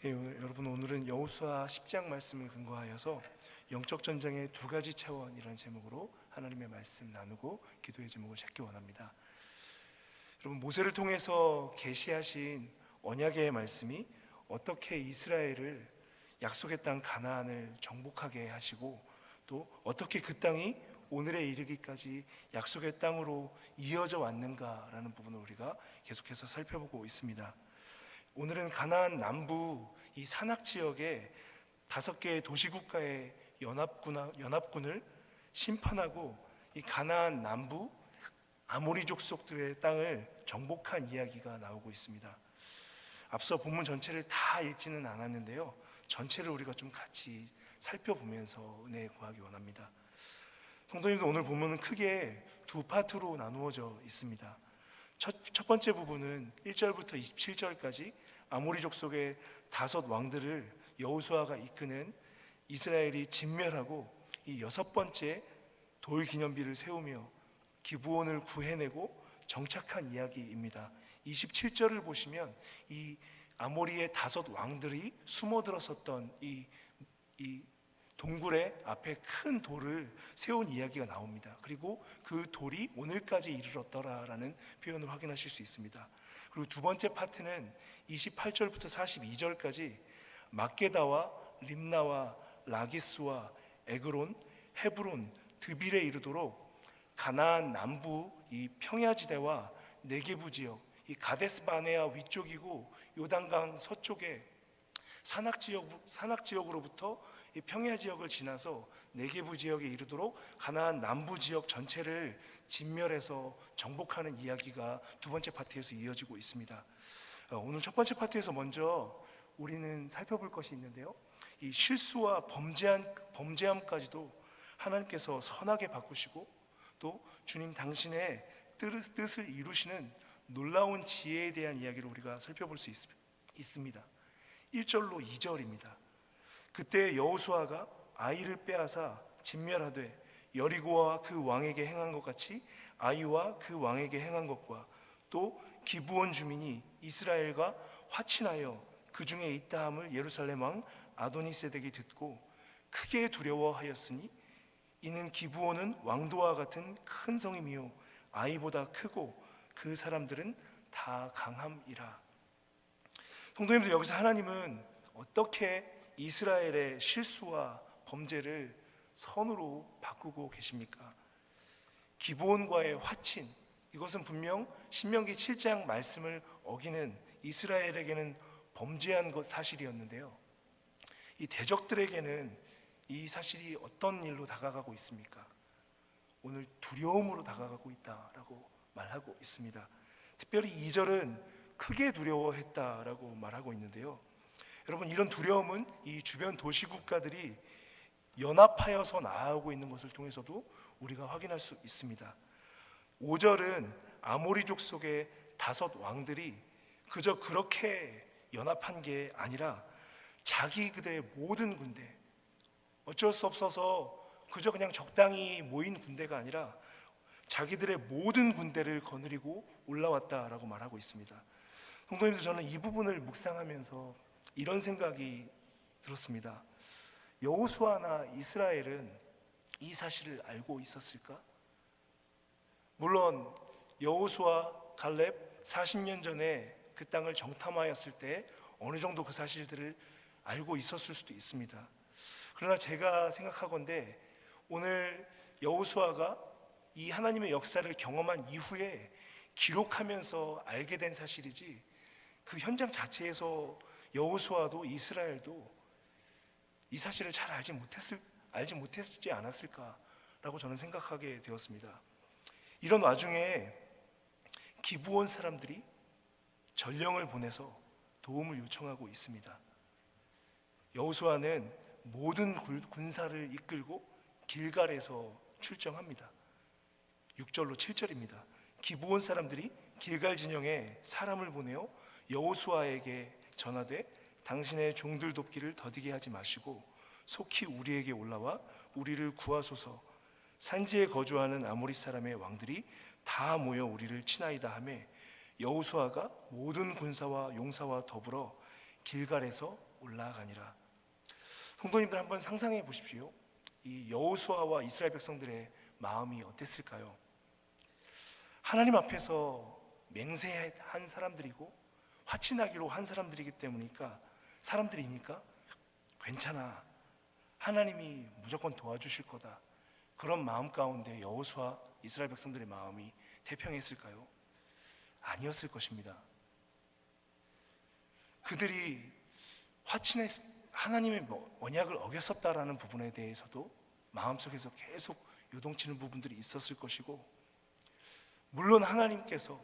여러분, 오늘은 여호수아 10장 말씀을 근거하여서 영적 전쟁의 두 가지 차원이라는 제목으로 하나님의 말씀 나누고 기도의 제목을 찾기 원합니다. 여러분, 모세를 통해서 계시하신 언약의 말씀이 어떻게 이스라엘을 약속의 땅 가나안을 정복하게 하시고, 또 어떻게 그 땅이 오늘에 이르기까지 약속의 땅으로 이어져 왔는가라는 부분을 우리가 계속해서 살펴보고 있습니다. 오늘은 가나안 남부 이 산악 지역에 5개의 도시국가의 연합군을 심판하고 이 가나안 남부 아모리 족속들의 땅을 정복한 이야기가 나오고 있습니다. 앞서 본문 전체를 다 읽지는 않았는데요, 전체를 우리가 좀 같이 살펴보면서 은혜 구하기 원합니다. 성도님들, 오늘 본문은 크게 두 파트로 나누어져 있습니다. 첫 번째 부분은 1절부터 27절까지 아모리 족속의 5 왕들을 여호수아가 이끄는 이스라엘이 진멸하고 이 6번째 돌 기념비를 세우며 기브온을 구해내고 정착한 이야기입니다. 27절을 보시면 이 아모리의 5 왕들이 숨어들었었던 이 동굴의 앞에 큰 돌을 세운 이야기가 나옵니다. 그리고 그 돌이 오늘까지 이르렀더라라는 표현을 확인하실 수 있습니다. 그리고 두 번째 파트는 28절부터 42절까지 막게다와 림나와 라기스와 에그론, 헤브론, 드빌에 이르도록 가나안 남부 이 평야지대와 네게부 지역, 이 가데스 바네아 위쪽이고 요단강 서쪽에 산악 지역으로부터 이 평야 지역을 지나서 네게부 지역에 이르도록 가나안 남부 지역 전체를 진멸해서 정복하는 이야기가 두 번째 파트에서 이어지고 있습니다. 오늘 첫 번째 파트에서 먼저 우리는 살펴볼 것이 있는데요, 이 실수와 범죄함까지도 하나님께서 선하게 바꾸시고 또 주님 당신의 뜻을 이루시는 놀라운 지혜에 대한 이야기를 우리가 살펴볼 수 있습니다. 1절로 2절입니다. 그때 여호수아가 아이를 빼앗아 진멸하되 여리고와 그 왕에게 행한 것 같이 아이와 그 왕에게 행한 것과 또 기브온 주민이 이스라엘과 화친하여 그 중에 있다함을 예루살렘 왕 아도니세덱이 듣고 크게 두려워하였으니 이는 기브온은 왕도와 같은 큰 성임이요 아이보다 크고 그 사람들은 다 강함이라. 성도님들, 여기서 하나님은 어떻게 이스라엘의 실수와 범죄를 선으로 바꾸고 계십니까? 기브온과의 화친, 이것은 분명 신명기 7장 말씀을 어기는 이스라엘에게는 범죄한 것 사실이었는데요, 이 대적들에게는 이 사실이 어떤 일로 다가가고 있습니까? 오늘 두려움으로 다가가고 있다라고 말하고 있습니다. 특별히 2절은 크게 두려워했다라고 말하고 있는데요, 여러분, 이런 두려움은 이 주변 도시국가들이 연합하여서 나아오고 있는 것을 통해서도 우리가 확인할 수 있습니다. 5절은 아모리 족속의 5 왕들이 그저 그렇게 연합한 게 아니라 자기 그들의 모든 군대, 어쩔 수 없어서 그저 그냥 적당히 모인 군대가 아니라 자기들의 모든 군대를 거느리고 올라왔다라고 말하고 있습니다. 성도님들, 저는 이 부분을 묵상하면서 이런 생각이 들었습니다. 여호수아나 이스라엘은 이 사실을 알고 있었을까? 물론 여호수아, 갈렙 40년 전에 그 땅을 정탐하였을 때 어느 정도 그 사실들을 알고 있었을 수도 있습니다. 그러나 제가 생각하건대 오늘 여호수아가 이 하나님의 역사를 경험한 이후에 기록하면서 알게 된 사실이지, 그 현장 자체에서 여호수아도 이스라엘도 이 사실을 잘 알지 못했지 않았을까라고 저는 생각하게 되었습니다. 이런 와중에 기브온 사람들이 전령을 보내서 도움을 요청하고 있습니다. 여호수아는 모든 군사를 이끌고 길갈에서 출정합니다. 6절로 7절입니다. 기브온 사람들이 길갈 진영에 사람을 보내어 여호수아에게 전하되 당신의 종들 돕기를 더디게 하지 마시고 속히 우리에게 올라와 우리를 구하소서. 산지에 거주하는 아모리 사람의 왕들이 다 모여 우리를 치나이다 하매 여호수아가 모든 군사와 용사와 더불어 길갈에서 올라가니라. 성도님들 한번 상상해 보십시오. 이 여호수아와 이스라엘 백성들의 마음이 어땠을까요? 하나님 앞에서 맹세한 사람들이고 화친하기로 한 사람들이니까 괜찮아, 하나님이 무조건 도와주실 거다, 그런 마음 가운데 여호수아 이스라엘 백성들의 마음이 태평했을까요? 아니었을 것입니다. 그들이 하나님의 언약을 어겼었다라는 부분에 대해서도 마음속에서 계속 요동치는 부분들이 있었을 것이고, 물론 하나님께서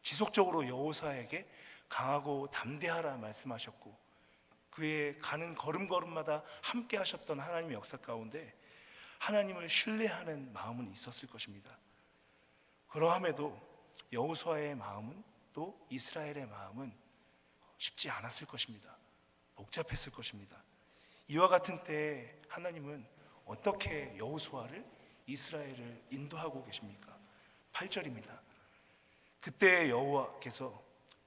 지속적으로 여호수아에게 강하고 담대하라 말씀하셨고, 그의 가는 걸음걸음마다 함께 하셨던 하나님의 역사 가운데 하나님을 신뢰하는 마음은 있었을 것입니다. 그러함에도 여호수아의 마음은, 또 이스라엘의 마음은 쉽지 않았을 것입니다. 복잡했을 것입니다. 이와 같은 때에 하나님은 어떻게 여호수아를, 이스라엘을 인도하고 계십니까? 8절입니다. 그때 여호와께서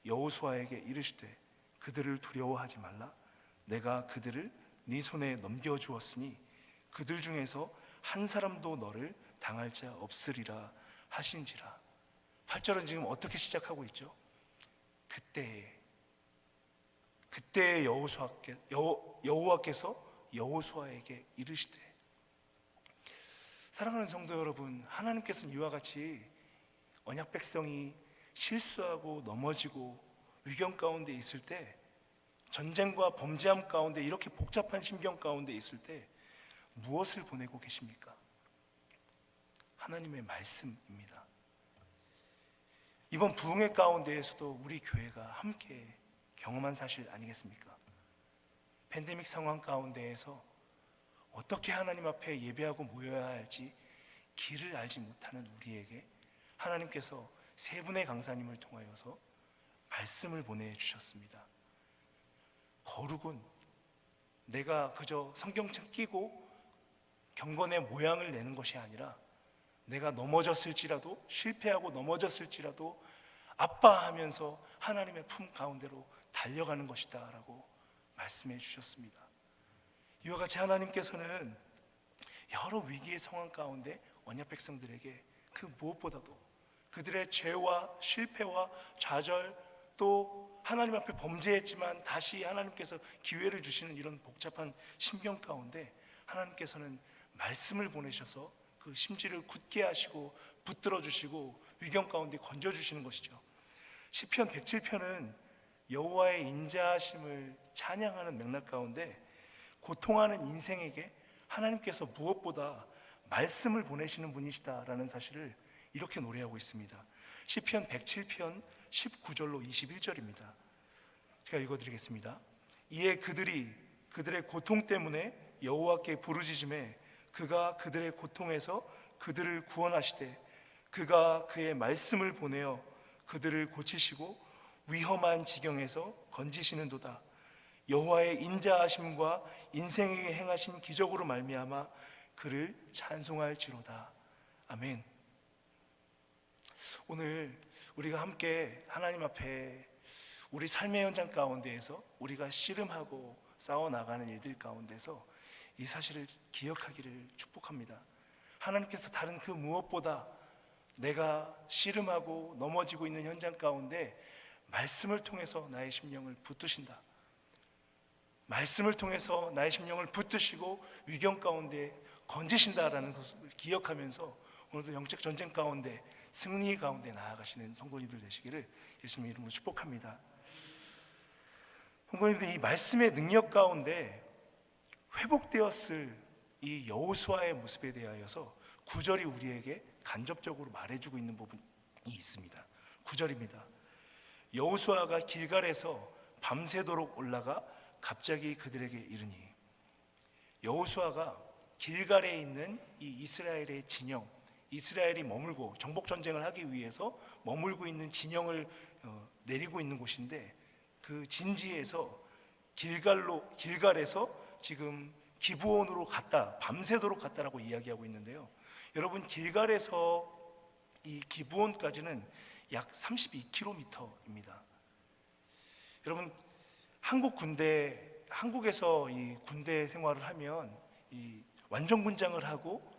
여호수아에게 이르시되 그들을 두려워하지 말라. 내가 그들을 네 손에 넘겨주었으니 그들 중에서 한 사람도 너를 당할 자 없으리라 하신지라. 8절은 지금 어떻게 시작하고 있죠? 그때 여호와께서 여호수아에게 이르시되. 사랑하는 성도 여러분, 하나님께서는 이와 같이 언약 백성이 실수하고 넘어지고 위경 가운데 있을 때, 전쟁과 범죄함 가운데, 이렇게 복잡한 심경 가운데 있을 때 무엇을 보내고 계십니까? 하나님의 말씀입니다. 이번 부흥회 가운데에서도 우리 교회가 함께 경험한 사실 아니겠습니까? 팬데믹 상황 가운데에서 어떻게 하나님 앞에 예배하고 모여야 할지 길을 알지 못하는 우리에게 하나님께서 세 분의 강사님을 통하여서 말씀을 보내주셨습니다. 거룩은 내가 그저 성경책 끼고 경건의 모양을 내는 것이 아니라, 내가 넘어졌을지라도, 실패하고 넘어졌을지라도 아빠하면서 하나님의 품 가운데로 달려가는 것이다 라고 말씀해 주셨습니다. 이와 같이 하나님께서는 여러 위기의 상황 가운데 언약 백성들에게 그 무엇보다도 그들의 죄와 실패와 좌절, 또 하나님 앞에 범죄했지만 다시 하나님께서 기회를 주시는 이런 복잡한 심경 가운데 하나님께서는 말씀을 보내셔서 그 심지를 굳게 하시고 붙들어 주시고 위경 가운데 건져 주시는 것이죠. 시편 107편은 여호와의 인자하심을 찬양하는 맥락 가운데 고통하는 인생에게 하나님께서 무엇보다 말씀을 보내시는 분이시다라는 사실을 이렇게 노래하고 있습니다. 시편 107편 19절로 21절입니다. 제가 읽어드리겠습니다. 이에 그들의 고통 때문에 여호와께 부르짖음에 그가 그들의 고통에서 그들을 구원하시되 그가 그의 말씀을 보내어 그들을 고치시고 위험한 지경에서 건지시는도다. 여호와의 인자하심과 인생에게 행하신 기적으로 말미암아 그를 찬송할지로다. 아멘. 오늘 우리가 함께 하나님 앞에 우리 삶의 현장 가운데에서 우리가 씨름하고 싸워나가는 일들 가운데서 이 사실을 기억하기를 축복합니다. 하나님께서 다른 그 무엇보다 내가 씨름하고 넘어지고 있는 현장 가운데 말씀을 통해서 나의 심령을 붙드신다. 말씀을 통해서 나의 심령을 붙드시고 위경 가운데 건지신다라는 것을 기억하면서 오늘도 영적 전쟁 가운데 승리 가운데 나아가시는 성도님들 되시기를 예수님의 이름으로 축복합니다. 성도님들, 이 말씀의 능력 가운데 회복되었을 이 여호수아의 모습에 대하여서 9절이 우리에게 간접적으로 말해주고 있는 부분이 있습니다. 9절입니다. 여호수아가 길갈에서 밤새도록 올라가 갑자기 그들에게 이르니. 여호수아가 길갈에 있는 이 이스라엘의 진영, 이스라엘이 머물고 정복 전쟁을 하기 위해서 머물고 있는 진영을 내리고 있는 곳인데, 그 진지에서 길갈에서 지금 기브온으로 갔다, 밤새도록 갔다라고 이야기하고 있는데요. 여러분, 길갈에서 이 기브온까지는 약 32km입니다. 여러분, 한국에서 이 군대 생활을 하면 이 완전 군장을 하고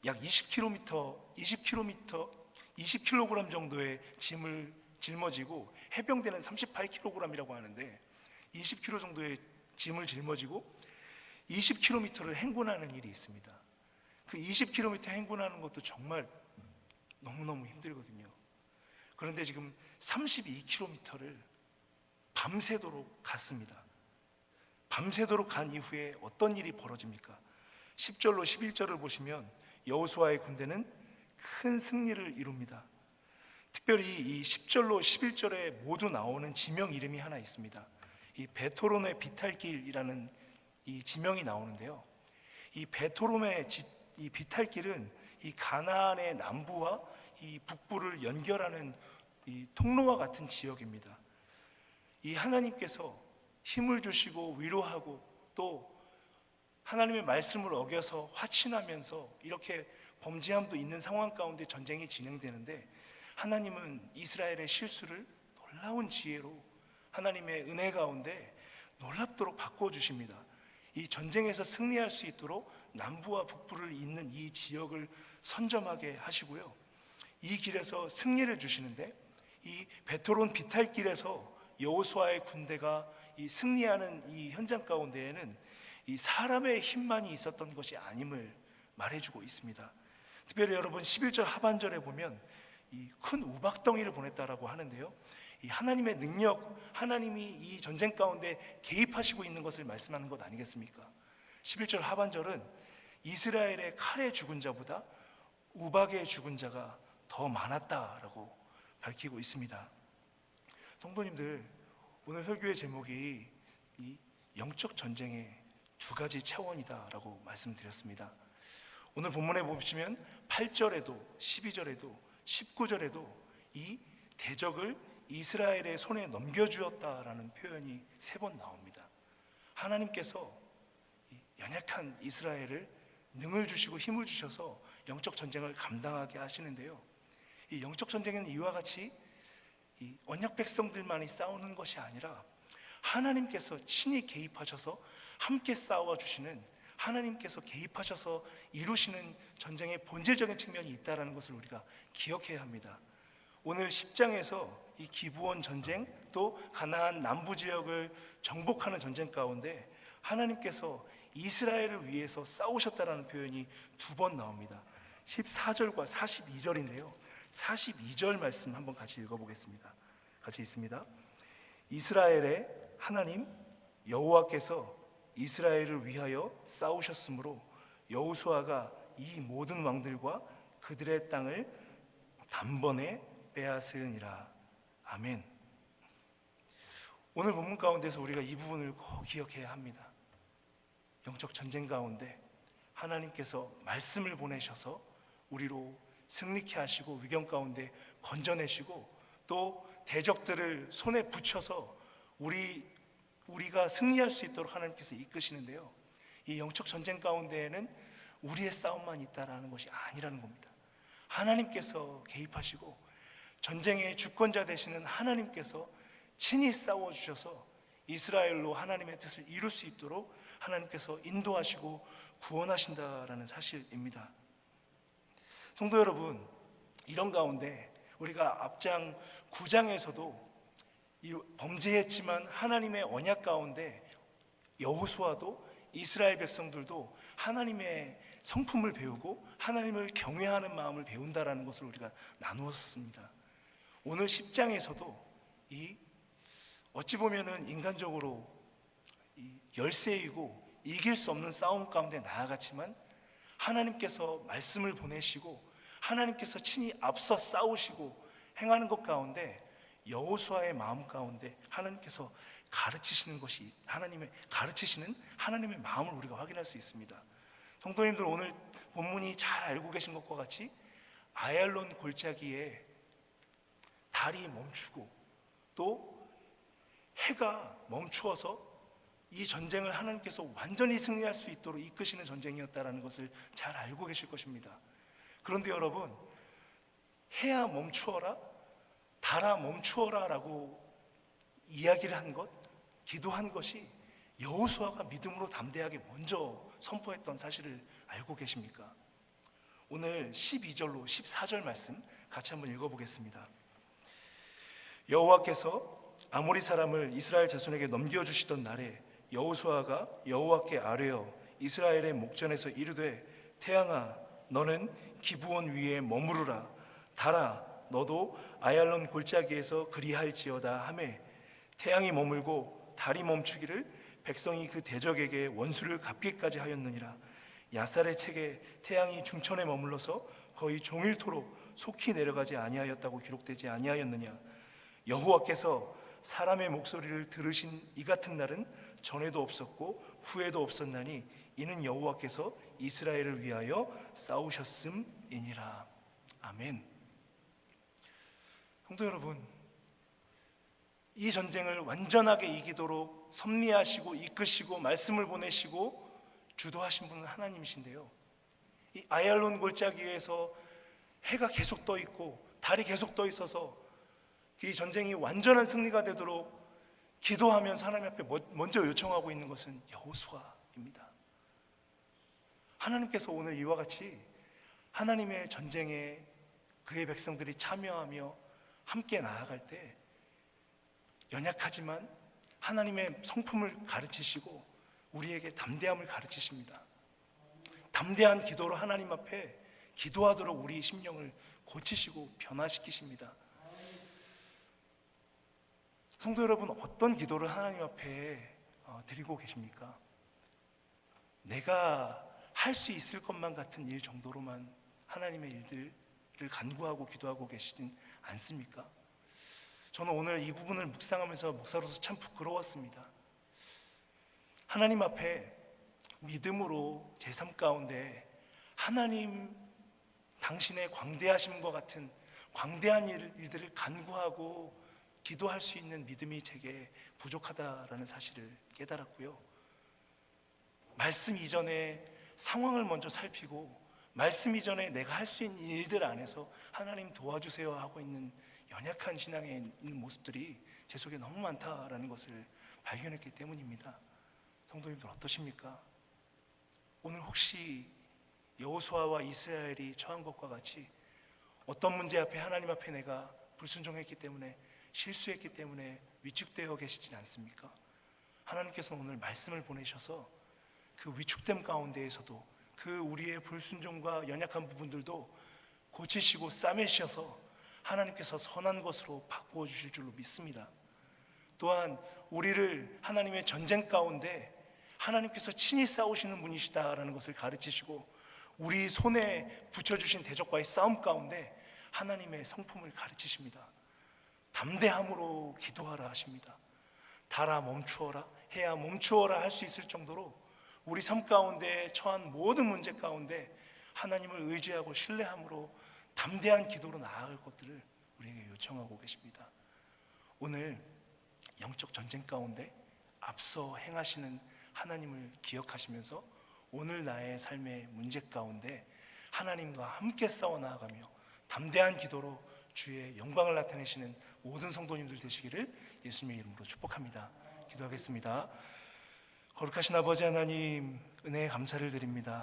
약 20kg 정도의 짐을 짊어지고, 해병대는 38kg이라고 하는데 20kg 정도의 짐을 짊어지고 20km를 행군하는 일이 있습니다. 그 20km 행군하는 것도 정말 너무너무 힘들거든요. 그런데 지금 32km를 밤새도록 갔습니다. 밤새도록 간 이후에 어떤 일이 벌어집니까? 10절로 11절을 보시면 여호수아의 군대는 큰 승리를 이룹니다. 특별히 이 10절로 11절에 모두 나오는 지명 이름이 하나 있습니다. 이 베토론의 비탈길이라는 이 지명이 나오는데요, 이 베토론의 이 비탈길은 이 가나안의 남부와 이 북부를 연결하는 이 통로와 같은 지역입니다. 이 하나님께서 힘을 주시고 위로하고 또 하나님의 말씀을 어겨서 화친하면서 이렇게 범죄함도 있는 상황 가운데 전쟁이 진행되는데, 하나님은 이스라엘의 실수를 놀라운 지혜로 하나님의 은혜 가운데 놀랍도록 바꿔주십니다. 이 전쟁에서 승리할 수 있도록 남부와 북부를 잇는 이 지역을 선점하게 하시고요, 이 길에서 승리를 주시는데, 이 베토론 비탈길에서 여호수아의 군대가 이 승리하는 이 현장 가운데에는 이 사람의 힘만이 있었던 것이 아님을 말해주고 있습니다. 특별히 여러분 11절 하반절에 보면 이 큰 우박덩이를 보냈다라고 하는데요, 이 하나님의 능력, 하나님이 이 전쟁 가운데 개입하시고 있는 것을 말씀하는 것 아니겠습니까? 11절 하반절은 이스라엘의 칼에 죽은 자보다 우박에 죽은 자가 더 많았다라고 밝히고 있습니다. 성도님들, 오늘 설교의 제목이 이 영적 전쟁의 두 가지 차원이다라고 말씀드렸습니다. 오늘 본문에 보시면 8절에도 12절에도 19절에도 이 대적을 이스라엘의 손에 넘겨주었다라는 표현이 3번 나옵니다. 하나님께서 연약한 이스라엘을 능을 주시고 힘을 주셔서 영적 전쟁을 감당하게 하시는데요, 이 영적 전쟁은 이와 같이 이 언약 백성들만이 싸우는 것이 아니라 하나님께서 친히 개입하셔서 함께 싸워주시는, 하나님께서 개입하셔서 이루시는 전쟁의 본질적인 측면이 있다는 것을 우리가 기억해야 합니다. 오늘 10장에서 이 기브온 전쟁, 또 가나안 남부 지역을 정복하는 전쟁 가운데 하나님께서 이스라엘을 위해서 싸우셨다라는 표현이 2번 나옵니다. 14절과 42절인데요, 42절 말씀 한번 같이 읽어보겠습니다. 같이 있습니다. 이스라엘의 하나님 여호와께서 이스라엘을 위하여 싸우셨으므로 여호수아가 이 모든 왕들과 그들의 땅을 단번에 빼앗으니라. 아멘. 오늘 본문 가운데서 우리가 이 부분을 꼭 기억해야 합니다. 영적 전쟁 가운데 하나님께서 말씀을 보내셔서 우리로 승리케 하시고 위경 가운데 건져내시고 또 대적들을 손에 붙여서 우리가 승리할 수 있도록 하나님께서 이끄시는데요, 이 영적 전쟁 가운데에는 우리의 싸움만 있다라는 것이 아니라는 겁니다. 하나님께서 개입하시고 전쟁의 주권자 되시는 하나님께서 친히 싸워주셔서 이스라엘로 하나님의 뜻을 이룰 수 있도록 하나님께서 인도하시고 구원하신다라는 사실입니다. 성도 여러분, 이런 가운데 우리가 앞장 9장에서도 이 범죄했지만 하나님의 언약 가운데 여호수아도 이스라엘 백성들도 하나님의 성품을 배우고 하나님을 경외하는 마음을 배운다라는 것을 우리가 나누었습니다. 오늘 10장에서도 이 어찌 보면은 인간적으로 열세이고 이길 수 없는 싸움 가운데 나아갔지만 하나님께서 말씀을 보내시고 하나님께서 친히 앞서 싸우시고 행하는 것 가운데 여호수아의 마음 가운데 하나님께서 가르치시는 것이 가르치시는 하나님의 마음을 우리가 확인할 수 있습니다. 성도님들, 오늘 본문이 잘 알고 계신 것과 같이 아얄론 골짜기에 달이 멈추고 또 해가 멈추어서 이 전쟁을 하나님께서 완전히 승리할 수 있도록 이끄시는 전쟁이었다는 것을 잘 알고 계실 것입니다. 그런데 여러분, 해야 멈추어라, 달아 멈추어라 라고 이야기를 한 것, 기도한 것이 여호수아가 믿음으로 담대하게 먼저 선포했던 사실을 알고 계십니까? 오늘 12절로 14절 말씀 같이 한번 읽어보겠습니다. 여호와께서 아모리 사람을 이스라엘 자손에게 넘겨주시던 날에 여호수아가 여호와께 아뢰어 이스라엘의 목전에서 이르되 태양아 너는 기브온 위에 머무르라 달아 너도 아얄론 골짜기에서 그리할지어다 하매 태양이 머물고 달이 멈추기를 백성이 그 대적에게 원수를 갚기까지 하였느니라. 야살의 책에 태양이 중천에 머물러서 거의 종일토록 속히 내려가지 아니하였다고 기록되지 아니하였느냐. 여호와께서 사람의 목소리를 들으신 이 같은 날은 전에도 없었고 후에도 없었나니 이는 여호와께서 이스라엘을 위하여 싸우셨음이니라. 아멘. 성도 여러분, 이 전쟁을 완전하게 이기도록 섭리하시고 이끄시고 말씀을 보내시고 주도하신 분은 하나님이신데요, 이 아얄론 골짜기에서 해가 계속 떠 있고 달이 계속 떠 있어서 이 전쟁이 완전한 승리가 되도록 기도하면서 하나님 앞에 먼저 요청하고 있는 것은 여호수아입니다. 하나님께서 오늘 이와 같이 하나님의 전쟁에 그의 백성들이 참여하며 함께 나아갈 때 연약하지만 하나님의 성품을 가르치시고 우리에게 담대함을 가르치십니다. 담대한 기도로 하나님 앞에 기도하도록 우리 심령을 고치시고 변화시키십니다. 성도 여러분, 어떤 기도를 하나님 앞에 드리고 계십니까? 내가 할 수 있을 것만 같은 일 정도로만 하나님의 일들을 간구하고 기도하고 계시진 않습니까? 저는 오늘 이 부분을 묵상하면서 목사로서 참 부끄러웠습니다. 하나님 앞에 믿음으로 제 삶 가운데 하나님 당신의 광대하심과 같은 광대한 일들을 간구하고 기도할 수 있는 믿음이 제게 부족하다라는 사실을 깨달았고요. 말씀 이전에 상황을 먼저 살피고 말씀 이전에 내가 할 수 있는 일들 안에서 하나님 도와주세요 하고 있는 연약한 신앙에 있는 모습들이 제 속에 너무 많다라는 것을 발견했기 때문입니다. 성도님들 어떠십니까? 오늘 혹시 여호수아와 이스라엘이 처한 것과 같이 어떤 문제 앞에 하나님 앞에 내가 불순종했기 때문에 실수했기 때문에 위축되어 계시진 않습니까? 하나님께서 오늘 말씀을 보내셔서 그 위축됨 가운데에서도 그 우리의 불순종과 연약한 부분들도 고치시고 싸매셔서 하나님께서 선한 것으로 바꾸어 주실 줄로 믿습니다. 또한 우리를 하나님의 전쟁 가운데 하나님께서 친히 싸우시는 분이시다라는 것을 가르치시고 우리 손에 붙여주신 대적과의 싸움 가운데 하나님의 성품을 가르치십니다. 담대함으로 기도하라 하십니다. 달아 멈추어라, 해야 멈추어라 할 수 있을 정도로 우리 삶 가운데 처한 모든 문제 가운데 하나님을 의지하고 신뢰함으로 담대한 기도로 나아갈 것들을 우리에게 요청하고 계십니다. 오늘 영적 전쟁 가운데 앞서 행하시는 하나님을 기억하시면서 오늘 나의 삶의 문제 가운데 하나님과 함께 싸워 나아가며 담대한 기도로 주의 영광을 나타내시는 모든 성도님들 되시기를 예수님의 이름으로 축복합니다. 기도하겠습니다. 거룩하신 아버지 하나님, 은혜에 감사를 드립니다.